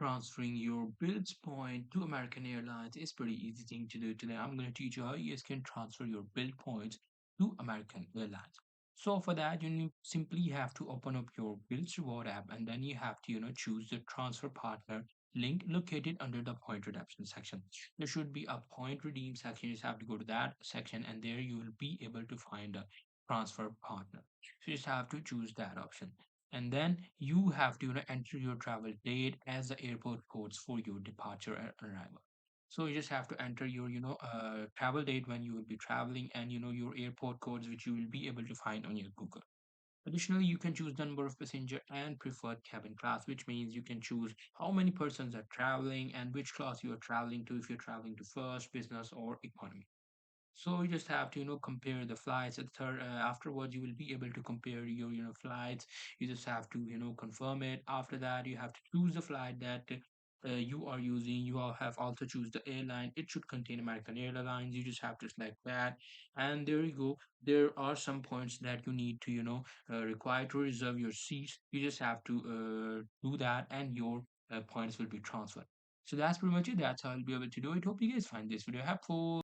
Transferring your Bilt's point to American Airlines is pretty easy thing to do. Today I'm going to teach you how you guys can transfer your Bilt points to American Airlines. So for that, simply have to open up your Bilt's reward app, and then you have to choose the transfer partner link located under the point redemption section. There should be a point redeem section. You just have to go to that section, and there you will be able to find a transfer partner. So you just have to choose that option, and then you have to enter your travel date as the airport codes for your departure and arrival. So you just have to enter your travel date when you will be traveling, and your airport codes which you will be able to find on your Google. Additionally, you can choose the number of passenger and preferred cabin class, which means you can choose how many persons are traveling and which class you are traveling to, if you're traveling to first, business, or economy. So you just have to compare the flights. At third, afterwards, you will be able to compare your flights. You just have to confirm it. After that, you have to choose the flight that you are using. You all have also choose the airline. It should contain American Airlines. You just have to select that, and there you go. There are some points that you need to require to reserve your seats. You just have to do that, and your points will be transferred. So that's pretty much it. That's how I'll be able to do it. Hope you guys find this video helpful.